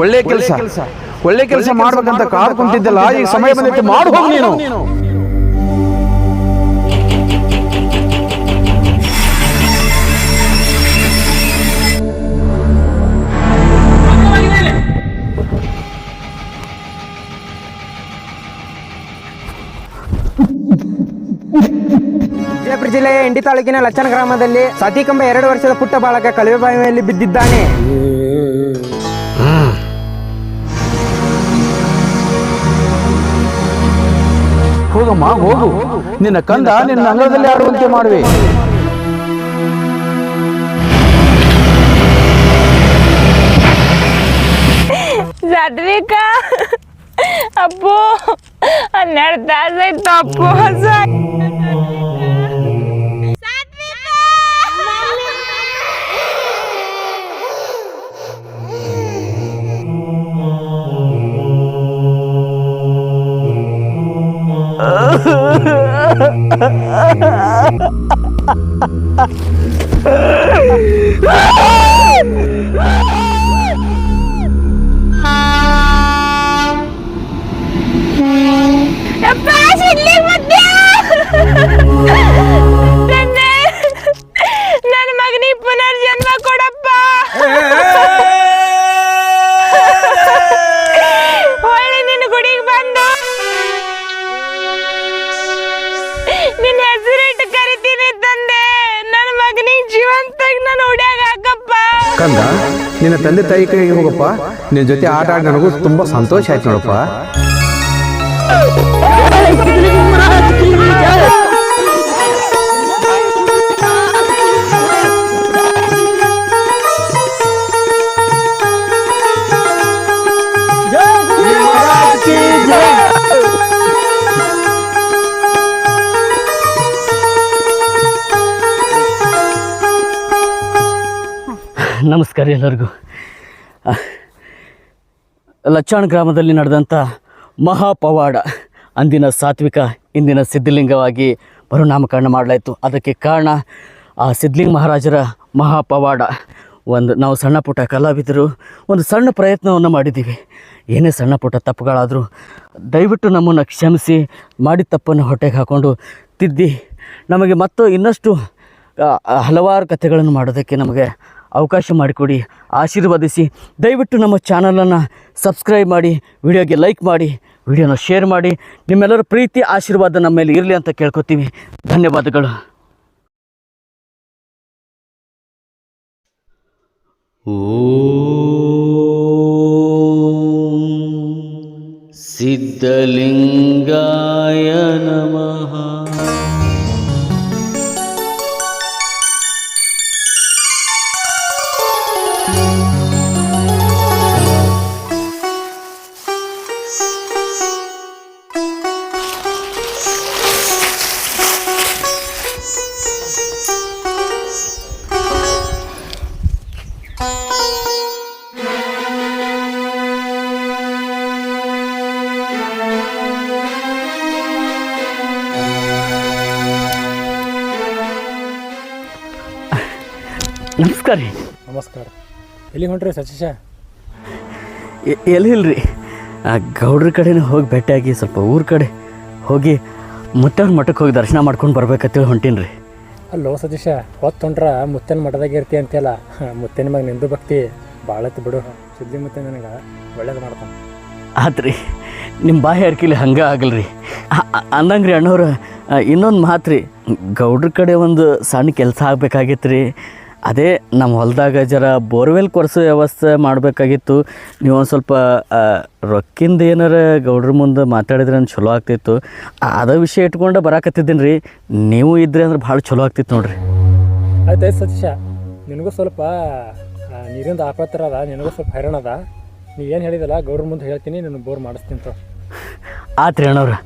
ಒಳ್ಳೆ ಕೆಲಸ ಮಾಡ್ಬೇಕಂತ ಕಾದು ಕುಂತಿದ್ದಲ್ಲ, ಈಗ ಸಮಯ ಬಂದಿತ್ತು, ಮಾಡು ಹೋಗು ನೀನು. ವಿಜಯಪುರ ಜಿಲ್ಲೆಯ ಇಂಡಿ ತಾಲೂಕಿನ ಲಚ್ಚನ ಗ್ರಾಮದಲ್ಲಿ ಸತಿಕಂಬ 2 ವರ್ಷದ ಪುಟ್ಟ ಬಾಲಕ ಕಳುವೆ ಬಾವಿಯಲ್ಲಿ ಬಿದ್ದಿದ್ದಾನೆ. ಹೋಗಮ್ಮ ಹೋಗು, ನಿನ್ನ ಕಂದ ನಿನ್ನ ಅಂಗಳದಲ್ಲಿ ಆಡುವಂತೆ ಮಾಡುವೆ. ಸಾತ್ವಿಕಾ ಅಪ್ಪು 12 ತಾಸಾಯ್ತು ಅಪ್ಪು. ನನ್ನ ಮಗನಿಗೆ ಪುನರ್ಜನ್ಮ ಕೊಡಪ್ಪ. ಹೊಳ್ಳಿ ನಿನ್ನ ಗುಡಿಗೆ ಬಂದು ನಿನ್ನ ಹೆಸರಿಟ್ಟು ಕರಿತೀನಿ ತಂದೆ. ನನ್ನ ಮಗನಿಗೆ ಜೀವಂತಾಗಿ ನಾನು ಹುಡ್ಯಾಗ ಹಾಕಪ್ಪ. ಕಂದ, ನಿನ್ನ ತಂದೆ ತಾಯಿ ಕೈಗೆ ಹೋಗಪ್ಪ. ನಿನ್ನ ಜೊತೆ ಆಟ ಆಡಿ ನನಗೂ ತುಂಬಾ ಸಂತೋಷ ಆಯ್ತು ನೋಡಪ್ಪ. ನಮಸ್ಕಾರ ಎಲ್ಲರಿಗೂ. ಲಚ್ಚಾಣ ಗ್ರಾಮದಲ್ಲಿ ನಡೆದಂಥ ಮಹಾಪವಾಡ ಅಂದಿನ ಸಾತ್ವಿಕ ಇಂದಿನ ಸಿದ್ಧಲಿಂಗವಾಗಿ ಮರುನಾಮಕರಣ ಮಾಡಲಾಯಿತು. ಅದಕ್ಕೆ ಕಾರಣ ಆ ಸಿದ್ಧಲಿಂಗ ಮಹಾರಾಜರ ಮಹಾಪವಾಡ. ನಾವು ಸಣ್ಣ ಪುಟ್ಟ ಕಲಾವಿದರು ಒಂದು ಸಣ್ಣ ಪ್ರಯತ್ನವನ್ನು ಮಾಡಿದ್ದೀವಿ. ಏನೇ ಸಣ್ಣ ಪುಟ್ಟ ತಪ್ಪುಗಳಾದರೂ ದಯವಿಟ್ಟು ನಮ್ಮನ್ನು ಕ್ಷಮಿಸಿ, ಮಾಡಿದ ತಪ್ಪನ್ನು ಹೊಟ್ಟೆಗೆ ಹಾಕ್ಕೊಂಡು ತಿದ್ದಿ ನಮಗೆ ಮತ್ತು ಇನ್ನಷ್ಟು ಹಲವಾರು ಕಥೆಗಳನ್ನು ಮಾಡೋದಕ್ಕೆ ನಮಗೆ ಅವಕಾಶ ಮಾಡಿಕೊಡಿ, ಆಶೀರ್ವದಿಸಿ. ದಯವಿಟ್ಟು ನಮ್ಮ ಚಾನಲನ್ನು ಸಬ್ಸ್ಕ್ರೈಬ್ ಮಾಡಿ, ವಿಡಿಯೋಗೆ ಲೈಕ್ ಮಾಡಿ, ವಿಡಿಯೋನ ಶೇರ್ ಮಾಡಿ. ನಿಮ್ಮೆಲ್ಲರ ಪ್ರೀತಿ ಆಶೀರ್ವಾದ ನಮ್ಮ ಮೇಲೆ ಇರಲಿ ಅಂತ ಕೇಳ್ಕೊತೀವಿ. ಧನ್ಯವಾದಗಳು. ಓಂ ಸಿದ್ಧಲಿಂಗಾಯ ನಮಃ. ನಮಸ್ಕಾರ ರೀ. ನಮಸ್ಕಾರ. ಎಲ್ಲಿ ಹೊಂಟ್ರಿ ಸತೀಶ? ಎಲ್ಲಿಲ್ರಿ, ಗೌಡ್ರ ಕಡೆನೇ ಹೋಗಿ ಭೇಟಿಯಾಗಿ ಸ್ವಲ್ಪ ಊರ ಕಡೆ ಹೋಗಿ ಮುತ್ತನ ಮಠಕ್ಕೆ ಹೋಗಿ ದರ್ಶನ ಮಾಡ್ಕೊಂಡು ಬರ್ಬೇಕಂತೇಳಿ ಹೊಂಟೀನಿ ರೀ. ಅಲ್ಲೋ ಸತೀಶ, ಹೊತ್ತು ಹೊಂಟ್ರ ಮುತ್ತನ ಮಠದಾಗ ಇರ್ತಿ ಅಂತೆಲ್ಲ. ಮುತ್ತನ ಮ್ಯಾಗ ನಿಂದು ಭಕ್ತಿ ಭಾಳತ್ತು ಬಿಡು. ಸುದ್ದಿ ಮುತ್ತೆ ನನಗೆ ಒಳ್ಳೇದು ಮಾಡ್ತಾನೆ. ಆತ್ರಿ, ನಿಮ್ಮ ಬಾಯಿ ಹರ್ಕಿಲಿ ಹಂಗೆ ಆಗಲ್ರಿ. ಅಂದಂಗೆ ರೀ ಅಣ್ಣವ್ರು, ಇನ್ನೊಂದು ಮಾತು ರೀ, ಗೌಡ್ರ ಕಡೆ ಒಂದು ಸಣ್ಣ ಕೆಲಸ ಆಗಬೇಕಾಗಿತ್ತು ರೀ. ಅದೇ ನಮ್ಮ ಹೊಲದಾಗ ಜರ ಬೋರ್ವೆಲ್ ಕೊರೆಸೋ ವ್ಯವಸ್ಥೆ ಮಾಡಬೇಕಾಗಿತ್ತು. ನೀವು ಒಂದು ಸ್ವಲ್ಪ ರೊಕ್ಕಿಂದ ಏನಾರ ಗೌಡ್ರ ಮುಂದೆ ಮಾತಾಡಿದ್ರೆ ಅಂದ್ರೆ ಚಲೋ ಆಗ್ತಿತ್ತು. ಅದೇ ವಿಷಯ ಇಟ್ಕೊಂಡು ಬರಾಕತ್ತಿದ್ದೀನಿ ರೀ. ನೀವು ಇದ್ದರೆ ಅಂದ್ರೆ ಭಾಳ ಚಲೋ ಆಗ್ತಿತ್ತು ನೋಡಿರಿ. ಆಯ್ತಾಯ್ತು ಸತೀಶ, ನಿನಗೂ ಸ್ವಲ್ಪ ನೀರಿಂದ ಆಪತ್ತರ ಅದ, ನಿನಗೂ ಸ್ವಲ್ಪ ಹೈರಾಣ ಅದ. ನೀ ಏನು ಹೇಳಿದಲ್ಲ ಗೌಡ್ರ ಮುಂದೆ ಹೇಳ್ತೀನಿ, ನಾನು ಬೋರ್ ಮಾಡಿಸ್ತೀನಿ ತೋ. ಆತ್ರಿ ಅಣ್ಣವ್ರು,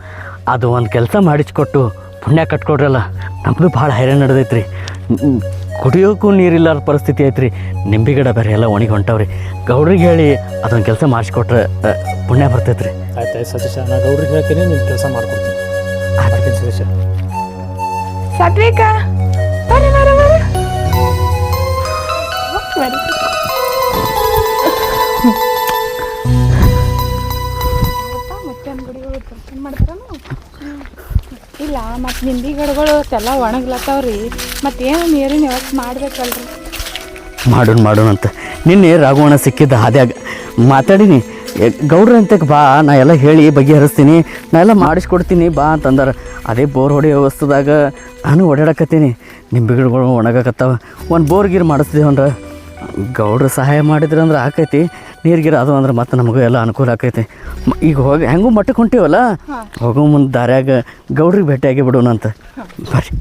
ಅದು ಒಂದು ಕೆಲಸ ಮಾಡಿಸ್ಕೊಟ್ಟು ಪುಣ್ಯ ಕಟ್ಕೊಡ್ರಲ್ಲ. ನಮ್ಮದು ಭಾಳ ಹೈರಾಣ ನಡೆದೈತ್ರಿ. ಕುಡಿಯೋಕ್ಕೂ ನೀರಿಲ್ಲಾರ ಪರಿಸ್ಥಿತಿ ಐತ್ರಿ. ನಿಂಬೆ ಗಿಡ ಬೇರೆ ಎಲ್ಲ ಒಣಗಿ ಹೊಂಟವ್ರಿ. ಗೌಡ್ರಿಗೆ ಹೇಳಿ ಅದೊಂದು ಕೆಲಸ ಮಾಡಿಸ್ಕೊಟ್ರೆ ಪುಣ್ಯ ಬರ್ತೈತ್ರಿ. ಆಯ್ತಾಯ್ತು ಸತೀಶ, ನಾನು ಗೌಡ್ರಿಗೆ ಹೇಳ್ತೀನಿ, ನಿನ್ನ ಕೆಲಸ ಮಾಡ್ಕೊಡ್ತೀನಿ. ಮಾಡ್ತೀನಿ ಸತೀಶ. ಸಾತ್ವಿಕಾ ಬರ್ರಿ ಬರ್ರಿ ಬರ್ರಿ. ಇಲ್ಲ ಮತ್ತು ನಿಂಬಿ ಗಿಡಗಳು ಎಲ್ಲ ಒಣಗ್ಲತ್ತಾವ್ರಿ ಮತ್ತೇನು ನೀರಿನ ವ್ಯವಸ್ಥೆ ಮಾಡ್ಬೇಕಲ್ರಿ. ಮಾಡೋಣ ಅಂತ ನಿನ್ನೆ ರಾಘವಣ್ಣ ಸಿಕ್ಕಿದ್ದ ಹಾದ್ಯಾಗ ಮಾತಾಡೀನಿ. ಗೌಡ್ರ ಅಂತಕ್ಕೆ ಬಾ, ನಾ ಎಲ್ಲ ಹೇಳಿ ಬಗೆಹರಿಸ್ತೀನಿ, ನಾ ಎಲ್ಲ ಮಾಡಿಸ್ಕೊಡ್ತೀನಿ ಬಾ ಅಂತಂದಾರ. ಅದೇ ಬೋರ್ ಹೊಡೆಯೋ ವ್ಯವಸ್ಥೆದಾಗ ನಾನು ಓಡಾಡಕತ್ತೀನಿ. ನಿಂಬೆ ಗಿಡಗಳು ಒಣಗಾಕತ್ತಾವ. ಒಂದು ಬೋರ್ ಗೀರ್ ಮಾಡಿಸ್ದೇವು ಅಂದ್ರೆ ಗೌಡ್ರ ಸಹಾಯ ಮಾಡಿದ್ರೆ ಅಂದ್ರೆ ಆಕೈತಿ. ನೀರ್ಗಿರ ಅದು ಅಂದ್ರೆ ಮತ್ತೆ ನಮಗೂ ಎಲ್ಲ ಅನುಕೂಲ ಆಕೈತಿ. ಈಗ ಹೋಗಿ ಹೆಂಗೂ ಮಟ್ಟಕ್ಕೆ ಹೊಂಟೀವಲ್ಲ, ಹೋಗೋ ಮುಂದೆ ದಾರ್ಯಾಗ ಗೌಡ್ರಿಗೆ ಭೇಟಿಯಾಗಿ ಬಿಡೋಣ ಅಂತ ಬರ್ರಿ.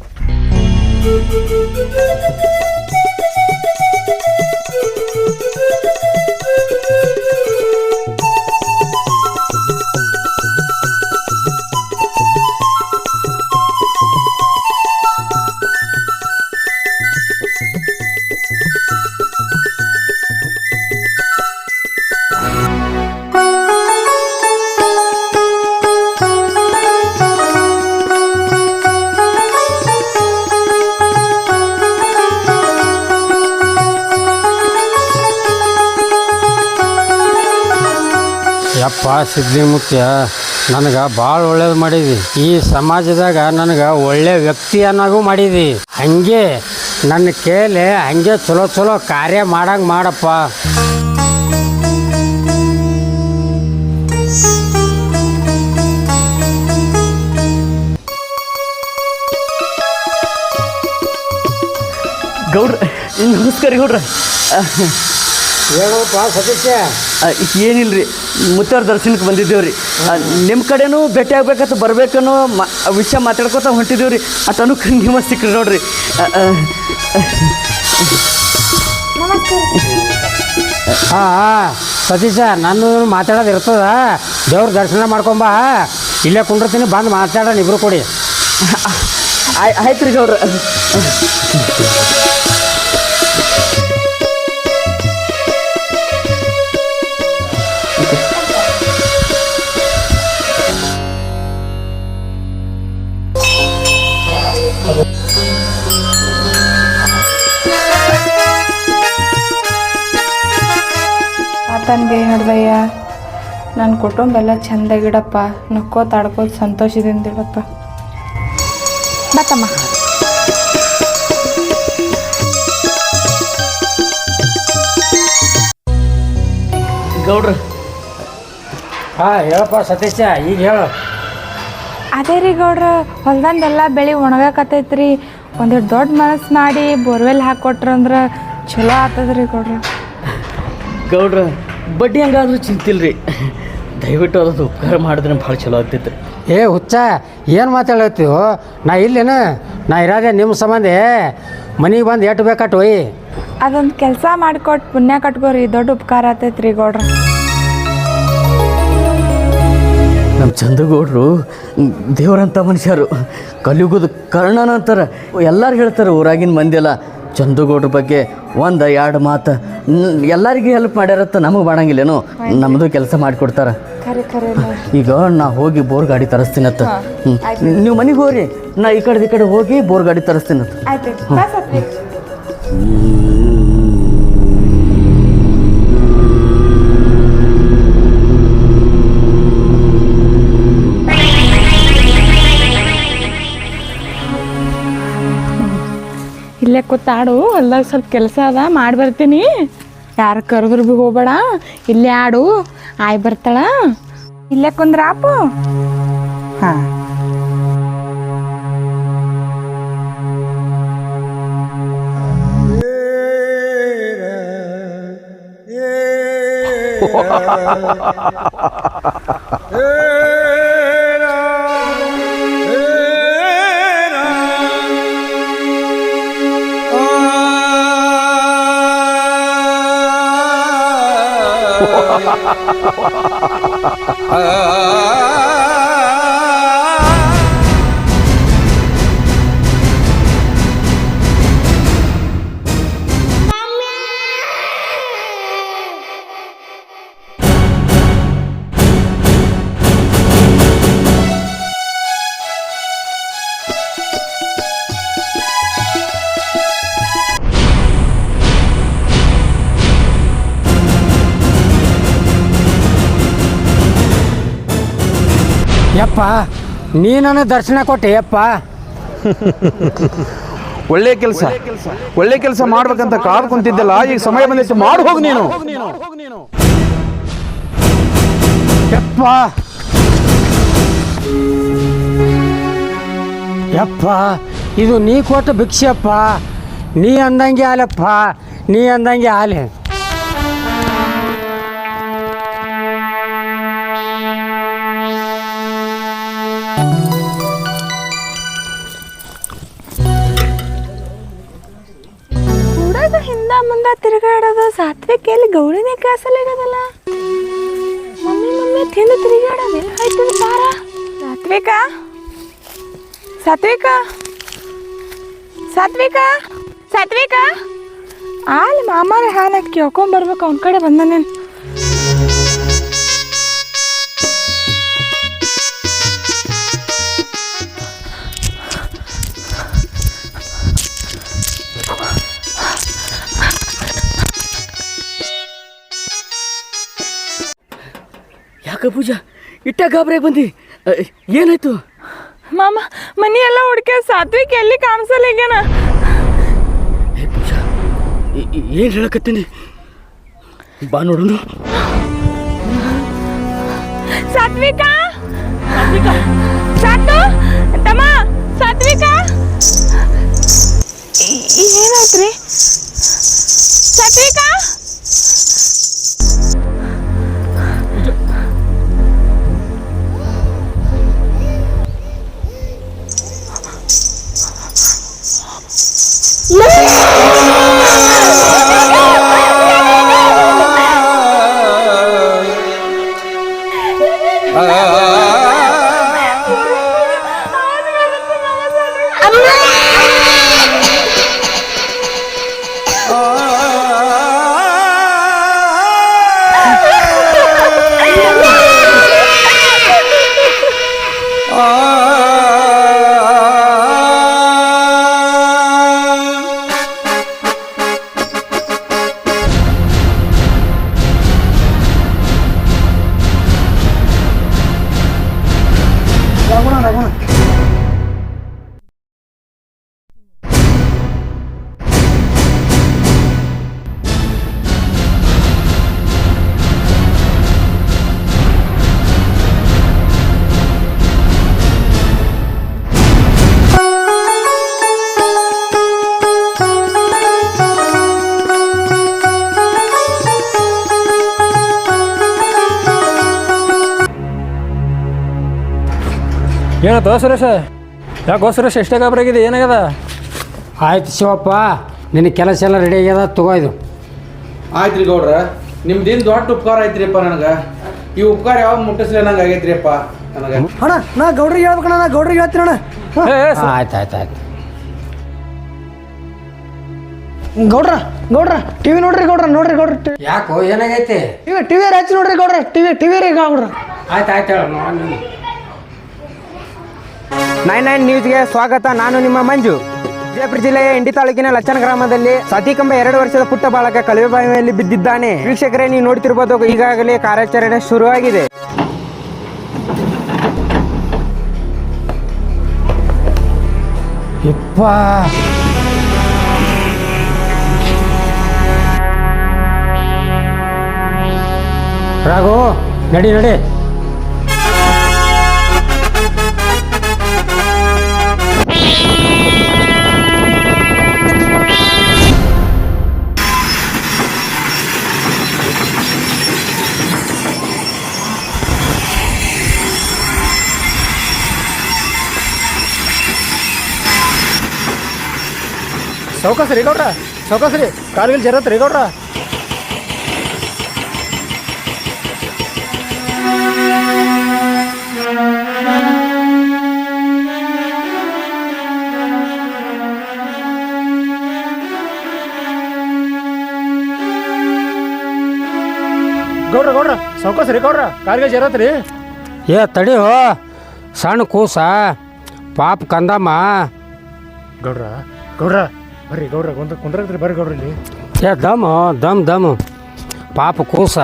ಯಪ್ಪ ಸಿದ್ಲಿಂಗಮುತ್ಯ, ನನಗೆ ಭಾಳ ಒಳ್ಳೇದು ಮಾಡಿದಿ. ಈ ಸಮಾಜದಾಗ ನನಗೆ ಒಳ್ಳೆ ವ್ಯಕ್ತಿಯನ್ನಾಗೂ ಮಾಡಿದಿ. ಹಂಗೆ ನನ್ನ ಕೇಳಿ ಹಂಗೆ ಚಲೋ ಚಲೋ ಕಾರ್ಯ ಮಾಡಂಗೆ ಮಾಡಪ್ಪ. ಗೌಡ್ರ ನಮಸ್ಕಾರ ಗೌಡ್ರ. ಹೇಳಪ್ಪ ಸತೀಶ. ಏನಿಲ್ರಿ, ಮುತ್ತವ್ರ ದರ್ಶನಕ್ಕೆ ಬಂದಿದ್ದೇವ್ರಿ. ನಿಮ್ಮ ಕಡೆನೂ ಭೇಟಿ ಆಗ್ಬೇಕಂತ ಬರ್ಬೇಕನ್ನೋ ವಿಷಯ ಮಾತಾಡ್ಕೊತ ಹೊಂಟಿದ್ದೇವ್ರಿ. ಆ ತನಕ ನೀವು ಸಿಕ್ಕ್ರಿ ನೋಡ್ರಿ. ಹಾಂ ಸತೀಶ, ನಾನು ಮಾತಾಡೋದು ಇರ್ತದ. ದೇವ್ರ ದರ್ಶನ ಮಾಡ್ಕೊಂಬ, ಇಲ್ಲೇ ಕುಂಡಿರ್ತೀನಿ, ಬಂದು ಮಾತಾಡೋಣ ಇಬ್ರು ಕೊಡಿ. ಆಯ್ತು ರೀ ಗೌಡ್ರ. ತಂದೆ ಹಡ್ದಯ್ಯ, ನನ್ನ ಕುಟುಂಬ ಎಲ್ಲ ಚೆಂದಾಗಿಡಪ್ಪ, ನಕ್ಕೋತ ಆಡ್ಕೋತ ಸಂತೋಷದಿಂದ ಇಡಪ್ಪ. ಬತ್ತಮ್ಮ. ಗೌಡ್ರ. ಹಾಂ ಹೇಳಪ್ಪ ಸತೀಶ, ಈಗ ಹೇಳು. ಅದೇ ರೀ ಗೌಡ್ರ, ಹೊಲ್ದಂದೆಲ್ಲ ಬೆಳೆ ಒಣಗಾಕತ್ತೈತ್ರಿ. ಒಂದಿಟ್ಟು ದೊಡ್ಡ ಮನಸ್ಸು ಮಾಡಿ ಬೋರ್ವೆಲ್ ಹಾಕ್ಕೊಟ್ರಂದ್ರೆ ಚಲೋ ಆಗ್ತದ್ರಿ ಗೌಡ್ರ. ಗೌಡ್ರ ಬಡ್ಡಿ ಹಂಗಾದ್ರೂ ಚಿಂತಿಲ್ರಿ, ದಯವಿಟ್ಟು ಅದೊಂದು ಉಪಕಾರ ಮಾಡಿದ್ರೆ ಭಾಳ ಚಲೋ ಆಗ್ತೈತೆ. ಏ ಹುಚ್ಚ, ಏನು ಮಾತಾಡತ್ತೀವೋ? ನಾ ಇಲ್ಲೇನು? ನಾ ಇರೋದೇ ನಿಮ್ಮ ಸಂಬಂಧ. ಮನೆಗೆ ಬಂದು ಎಟ್ಟು ಬೇಕಾಟು ಒಯ್. ಅದೊಂದು ಕೆಲಸ ಮಾಡಿಕೊಟ್ಟು ಪುಣ್ಯ ಕಟ್ಕೋರಿ, ದೊಡ್ಡ ಉಪಕಾರ ಆಗ್ತೈತ್ರಿ ಗೌಡ್ರ. ನಮ್ಮ ಚಂದಗೌಡರು ದೇವರಂಥ ಮನುಷ್ಯರು, ಕಲಿಯುಗದ ಕರ್ಣನ ಅಂತಾರೆ. ಎಲ್ಲರೂ ಹೇಳ್ತಾರೆ ಊರಾಗಿನ ಮಂದಿ ಎಲ್ಲ ಚಂದಗೌಡ್ರ ಬಗ್ಗೆ ಒಂದು ಎರಡು ಮಾತು. ಎಲ್ಲರಿಗೂ ಹೆಲ್ಪ್ ಮಾಡ್ಯಾರತ್ತ ನಮಗೆ ಮಾಡಂಗಿಲ್ಲೇನು, ನಮ್ಮದು ಕೆಲಸ ಮಾಡಿಕೊಡ್ತಾರೆ. ಈಗ ನಾ ಹೋಗಿ ಬೋರ್ ಗಾಡಿ ತರಿಸ್ತೀನತ್ತ. ನೀವು ಮನೆಗೆ ಹೋಗ್ರಿ, ನಾ ಈ ಕಡೆ ಹೋಗಿ ಬೋರ್ ಗಾಡಿ ತರಿಸ್ತೀನತ್ತ. ಇಲ್ಲೇ ಕೂತಾಡು, ಹೊಲ್ದಾಗ ಸ್ವಲ್ಪ ಕೆಲಸ ಅದ, ಮಾಡಿ ಬರ್ತೀನಿ. ಯಾರು ಕರೆದ್ರು ಭೀ ಹೋಗ್ಬೇಡ, ಇಲ್ಲೇ ಆಡು, ಆಯ್ ಬರ್ತಾಳ. ಇಲ್ಲೇ ಕುಂದ್ರಾಪು. ಹಾಂ ಯಪ್ಪ ನೀ ನನ್ನ ದರ್ಶನ ಕೊಟ್ಟೆ ಯಪ್ಪ. ಒಳ್ಳೆ ಕೆಲಸ ಮಾಡ್ಬೇಕಂತ ಕಾದು ಕುಂತಿದ್ದಲ್ಲ, ಈಗ ಸಮಯ ಬಂದಿತ್ತು, ಮಾಡಿ ಹೋಗು ನೀನು. ಯಪ್ಪ ಯಪ್ಪ ಇದು ನೀ ಕೊಟ್ಟ ಭಿಕ್ಷೆಯಪ್ಪ. ನೀ ಅಂದಂಗೆ ಆಲಪ್ಪ, ನೀ ಅಂದಂಗೆ ಆಲೆ. ಹುಡುಗ ಹಿಂದ ಮುಂದ ತಿರುಗಾಡೋದು, ಸಾತ್ವಿಕೆಯಲ್ಲಿ ಗೌರಿನೇ ಕ್ಲಾಸಲ್ಲಿ ಇರೋದಲ್ಲ. ಮಮ್ಮಿ ತಿಂದು ತಿರುಗಾಡೋದು ಎಲ್ಲ ಆಯ್ತದ ಪಾರ. ಸಾತ್ವಿಕ ಅಲ್ಲಿ ಮಾಮಾರ ಹಾಲು ಹಾಕಿ ಕೇಳ್ಕೊಂಬರ್ಬೇಕು, ಅವನ ಕಡೆ ಬಂದನೇನು. ಯಾಕ ಪೂಜಾ ಇಟ್ಟ ಗಾಬರಿಯಾಗಿ ಬಂದಿ? ಏನಾಯ್ತು? ಮಾಮ ಮನಿ ಎಲ್ಲ ಹುಡ್ಕ್ಯ ಸಾತ್ವಿಕ ಎಲ್ಲಿ ಕಾಣಿಸಲ್ಲ ಈಗೇನ. ಪೂಜಾ ಏನು ಹೇಳಕತ್ತೀನಿ, ಬಾ ನೋಡೋಣ. ಸಾತ್ವಿಕ ಸಾತು ತಮ್ಮ ಸಾತ್ವಿಕ ಏನಾಯ್ತ್ರಿ? ಸಾತ್ವಿಕ ಏನತ್ತ ಸುರೇಶ? ಯಾಕೋ ಸುರೇಶ್ ಎಷ್ಟೇ ಗಾಬರಿಯಾಗಿದೆ, ಏನಾಗದ? ಆಯ್ತು ಶಿವಪ್ಪ, ನಿನ್ನ ಕೆಲಸ ಎಲ್ಲ ರೆಡಿ ಆಗ್ಯದ, ತಗೋ ಇದು. ಆಯ್ತು ರೀ ಗೌಡ್ರ, ನಿಮ್ದೇನು ದೊಡ್ಡ ಉಪಕಾರ ಐತ್ರಿಪ್ಪ ನನಗೆ. ಈ ಉಪಕಾರ ಯಾವ ಮುಟ್ಟಿಸ್ಲಿ ನಂಗೆ ಆಗೈತ್ರಿಪ್ಪ ನನಗೆ. ಅಣ್ಣ ನಾ ಗೌಡ್ರಿಗೆ ಹೇಳ್ಬೇಕಣ್ಣ, ನಾ ಗೌಡ್ರಿಗೆ ಹೇಳ್ತೀನಿ ಅಣ್ಣ. ಆಯ್ತು ಗೌಡ್ರ ಟಿವಿ ನೋಡ್ರಿ ಗೌಡ್ರ. ಯಾಕೋ ಏನಾಗೈತಿ? ಟಿವಿ ಹಚ್ಚಿ ನೋಡ್ರಿ ಗೌಡ್ರ, ಟಿವಿ ರೀ ಗೌಡ್ರ. ಆಯ್ತು ಹೇಳ. 99 ನ್ಯೂಸ್ಗೆ ಸ್ವಾಗತ. ನಾನು ನಿಮ್ಮ ಮಂಜು. ವಿಜಯಪುರ ಜಿಲ್ಲೆಯ ಇಂಡಿ ತಾಲೂಕಿನ ಲಚ್ಚನ ಗ್ರಾಮದಲ್ಲಿ ಸತಿಕಂಬ 2 ವರ್ಷದ ಪುಟ್ಟ ಬಾಲಕ ಕಲುವೆ ಬಾವಿಯಲ್ಲಿ ಬಿದ್ದಿದ್ದಾನೆ. ವೀಕ್ಷಕರೇ, ನೀವು ನೋಡ್ತಿರ್ಬೋದು, ಈಗಾಗಲೇ ಕಾರ್ಯಾಚರಣೆ ಶುರುವಾಗಿದೆ. ಯಪ್ಪ ರಾಘು, ನಡಿ. ಸೌಕಾಸ್ರಿ ಗೌಡ್ರ, ಸೌಕಾಸ್ರಿ, ಕಾಲಿಗೆ ಜರತ್ರಿ ಗೌಡ್ರ. ಗೌಡ್ರ ಸೌಕಾಸ್ರಿ ಗೌಡ್ರ, ಕಾಲಿಗೆ ಜರತ್ರಿ. ಏ ತಡಿ ಹೋ, ಸಣ್ಣ ಕೂಸ ಪಾಪ ಕಂದಮ್ಮ. ಗೌಡ್ರ ಬರ್ರಿ ಗೌಡ್ರ, ಕುಂದ್ರತ್ರಿ ಬರ್ರಿ ಗೌಡ್ರ ಇಲ್ಲಿ. ಏ ದಮ್ ಪಾಪ ಕೂಸ.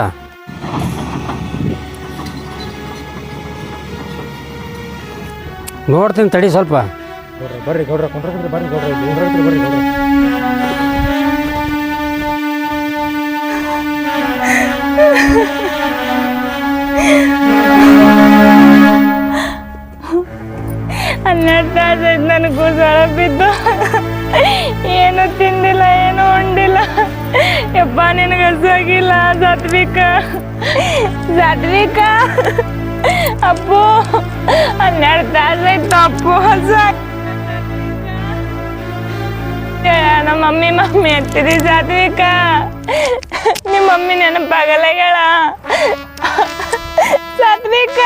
ನೋಡ್ತೀನಿ ತಡಿ ಸ್ವಲ್ಪ. ಬರ್ರಿ ಗೌಡ್ರ ಕುಂಡ್ರ ಬರ್ರಿ ಗೌಡ್ರ ಬರ್ರಿ ಗೌಡ್ರ. ಹನ್ನೆರಡು ತಾಸು ಆಯ್ತು ನನಗೆ ಗುಸಳ ಬಿದ್ದು, ಏನು ತಿಂದಿಲ್ಲ, ಏನು ಉಂಡಿಲ್ಲ. ಯಪ್ಪ ನಿನಗೆ ಹಸಾಗಿಲ್ಲ. ಸಾತ್ವಿಕ ಅಪ್ಪು 12 ತಾಸು ಆಯ್ತು ಅಪ್ಪು ಹಸ. ನಮ್ಮ ಮಮ್ಮಿ ಎತ್ತಿದಿ ಸಾತ್ವಿಕ. ನಿಮ್ಮ ಮಮ್ಮಿ ನೆನಪಾಗಲ್ಲ ಸಾತ್ವಿಕ.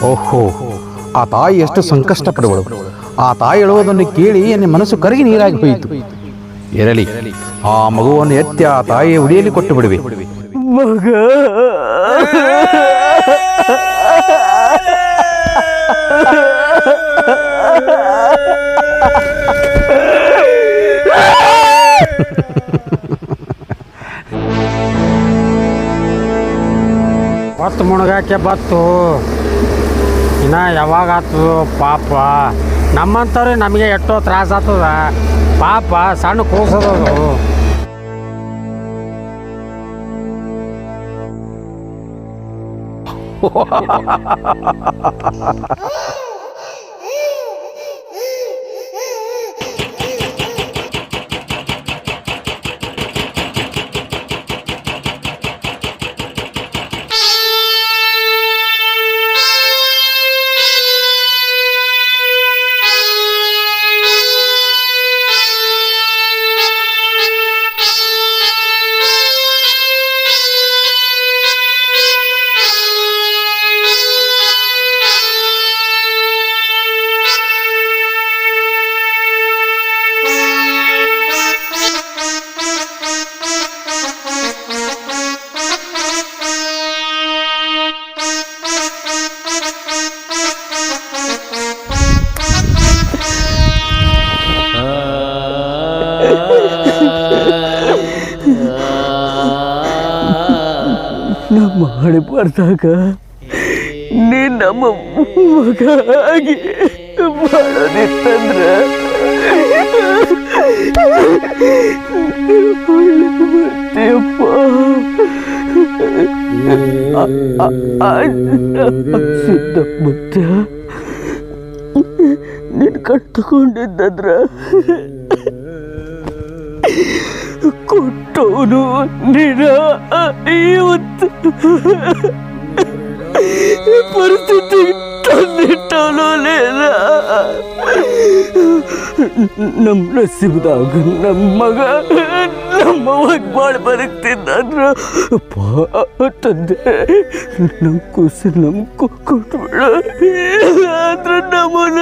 ಓಹೋ, ಆ ತಾಯಿ ಎಷ್ಟು ಸಂಕಷ್ಟ ಪಡುವಳು. ಆ ತಾಯಿ ಹೇಳುವುದನ್ನು ಕೇಳಿ ಎನ್ನ ಮನಸ್ಸು ಕರಗಿ ನೀರಾಗಿ ಹೋಯಿತು. ಇರಲಿ, ಆ ಮಗುವನ್ನು ಎತ್ತಿ ಆ ತಾಯಿಯ ಉಡಿಯಲ್ಲಿ ಕೊಟ್ಟು ಬಿಡುವೆ. ಮಗ ಹೊತ್ತು ಮುಣಗಾಕೆ ಬತ್ತು ಇನ್ನು ಯಾವಾಗ ಆತು ಪಾಪ. ನಮ್ಮಂಥವ್ರಿಗೆ ನಮಗೆ ಎಷ್ಟೋ ತ್ರಾಸ ಆಗ್ತದ ಪಾಪ. ಸಣ್ಣ ಕೂಸೋದದು. ನಮ್ಮ ಹಣೆ ಬರ್ದಾಗ ನೀ ನಮ್ಮ ಮಗ ಆಗಿ ಮಾಡೋದಿತ್ತಂದ್ರ ಬರ್ತೇಪ್ಪ. ಸಿದ್ದಪ್ಪತ್ತ ನಿನ್ ಕಣ್ ತಗೊಂಡಿದ್ದಂದ್ರ ಕೊಟ್ಟವನು ನಿನ್ನ ಇವತ್ತು ಪರಿಸ್ಥಿತಿ ತಂದಿಟ್ಟವನು ನಮ್ಮ ನಸೀಬ್ದಾಗ ನಮ್ಮ ಮಗ ನಮ್ಮವಾಗ ಬಾಳ ಬದುಕ್ತಿದ್ದ ತಂದೆ ನಮ್ಮ ಕೂಸು ನಮ್ಮ ಕೊಟ್ಬಿಡ ಆದ್ರೆ ನಮ್ಮನ್ನ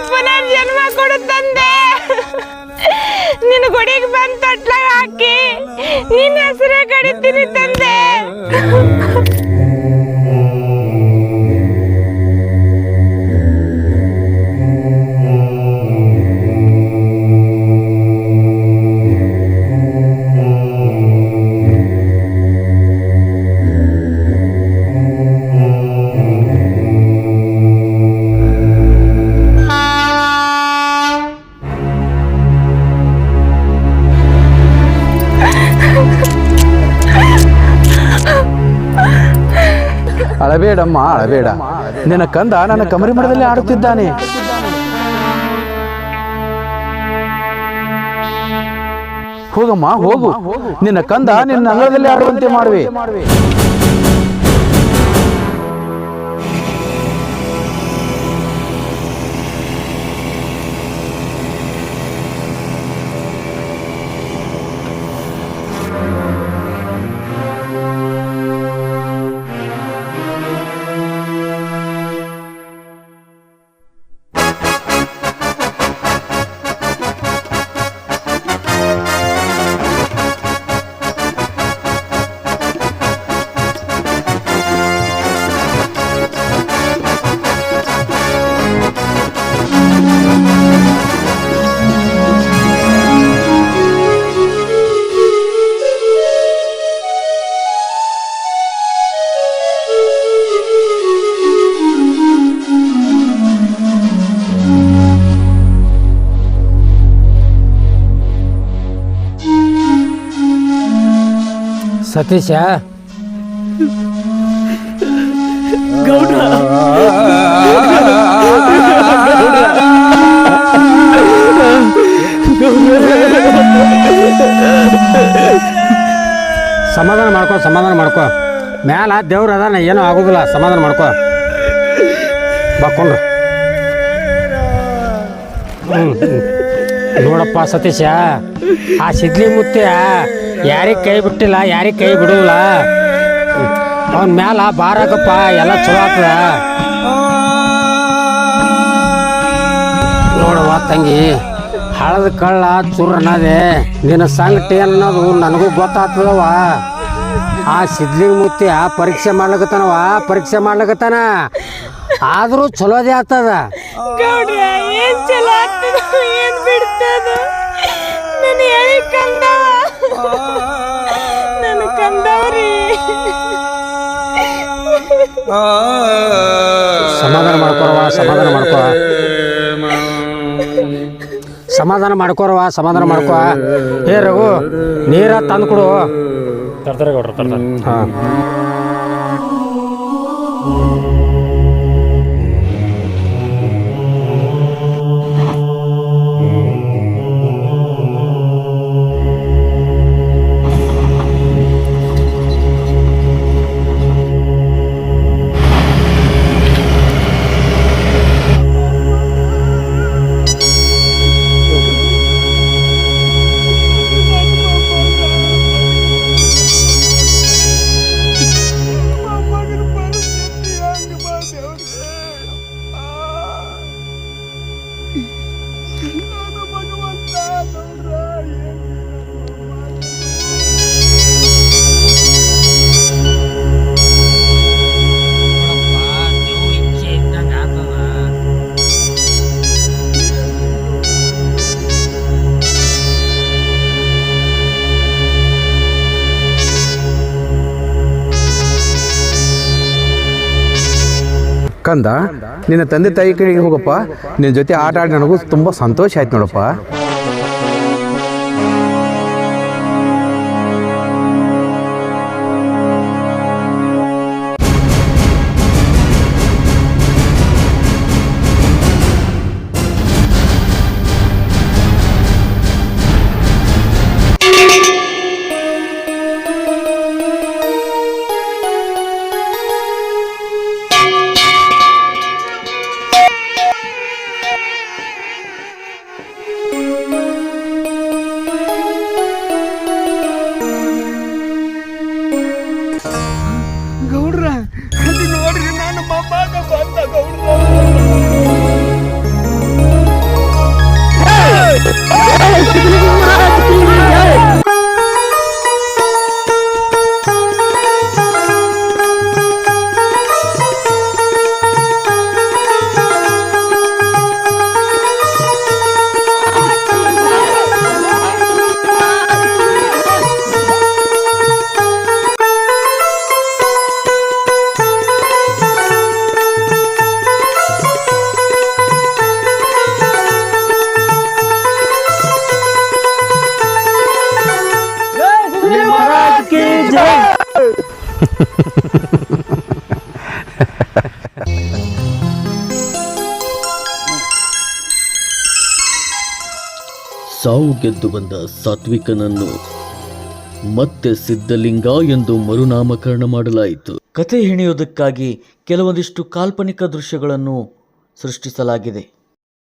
ಪುನರ್ಜನ್ಮ ಕೊಡು ತಂದೆ. ನಿನ್ನ ಗುಡಿಗೆ ಬಂದು ತೊಟ್ಲಾಗ ಹಾಕಿ ನಿನ್ನ ಹೆಸರೇ ಕಡಿತೀನಿ ತಂದೆ. ಅಳಬೇಡಮ್ಮ ಅಳಬೇಡ. ನಿನ್ನ ಕಂದ ನನ್ನ ಕಮರಿ ಮಠದಲ್ಲಿ ಆಡುತ್ತಿದ್ದಾನೆ. ಹೋಗಮ್ಮ ಹೋಗು, ನಿನ್ನ ಕಂದ ನಿನ್ನ ಅಂಗಳದಲ್ಲಿ ಆಡುವಂತೆ ಮಾಡುವೆ. ಸತೀಶ, ಗೌಡ್ರ ಸಮಾಧಾನ ಮಾಡ್ಕೊ, ಸಮಾಧಾನ ಮಾಡ್ಕೊ. ಮ್ಯಾಲ ದೇವ್ರ ಅದಾನ, ಏನೂ ಆಗೋದಿಲ್ಲ. ಸಮಾಧಾನ ಮಾಡ್ಕೊ. ಬಾಕೊಂಡ್ರು. ನೋಡಪ್ಪ ಸತೀಶ, ಆ ಸಿದ್ಲಿ ಮುತ್ಯ ಯಾರಿಗೆ ಕೈ ಬಿಟ್ಟಿಲ್ಲ, ಯಾರಿಗೆ ಕೈ ಬಿಡೋಲ್ಲ. ಅವನ ಮ್ಯಾಲ ಬಾರಾಕಪ್ಪ, ಎಲ್ಲ ಚಲೋ ಆಗ್ತದ. ನೋಡವ್ವ ತಂಗಿ, ಹಳದ ಕಳ್ಳ ಚುರ್ ಅನ್ನೋದೆ ನಿನ್ನ ಸಂಗಟಿ ಅನ್ನೋದು ನನಗೂ ಗೊತ್ತಾಗ್ತದವ. ಆ ಸಿದ್ಲಿಂಗ ಮುತ್ಯ ಪರೀಕ್ಷೆ ಮಾಡ್ಲಕತ್ತಾನವ, ಪರೀಕ್ಷೆ ಮಾಡ್ಲಕತ್ತಾನ. ಆದರೂ ಚಲೋದೇ ಆಗ್ತದ. ಗೌಡ್ರ ಏನ್ ಚಲೋ ಆಗ್ತದ, ಏನ್ ಬಿಡ್ತದ? ನನ್ನ ಹೇಳಿ ಕಂದವ, ನನ್ನ ಕಂದವ್ರಿ. ಸಮಾಧಾನ ಮಾಡ್ಕೊರವ, ಸಮಾಧಾನ ಮಾಡ್ಕೊ. ಸಮಾಧಾನ ಮಾಡ್ಕೊರವ, ಸಮಾಧಾನ ಮಾಡ್ಕೊ. ಏ ರಘು, ನೀರ ತಂದು ಕೊಡು. ತರ್ತಾರೆ ಗೌಡ್ರ, ತರ್ತಾರೆ. ಹಾಂ. ಕಂದ, ನಿನ್ನ ತಂದೆ ತಾಯಿ ಕಡೆಗೆ ಹೋಗಪ್ಪ. ನಿನ್ನ ಜೊತೆ ಆಟ ಆಡಿ ನನಗೂ ತುಂಬ ಸಂತೋಷ ಆಯ್ತು ನೋಡಪ್ಪ. ಸಾವು ಗೆದ್ದು ಬಂದ ಸಾತ್ವಿಕನನ್ನು ಮತ್ತೆ ಸಿದ್ಧಲಿಂಗ ಎಂದು ಮರುನಾಮಕರಣ ಮಾಡಲಾಯಿತು. ಕತೆ ಹೆಣೆಯುವುದಕ್ಕಾಗಿ ಕೆಲವೊಂದಿಷ್ಟು ಕಾಲ್ಪನಿಕ ದೃಶ್ಯಗಳನ್ನು ಸೃಷ್ಟಿಸಲಾಗಿದೆ.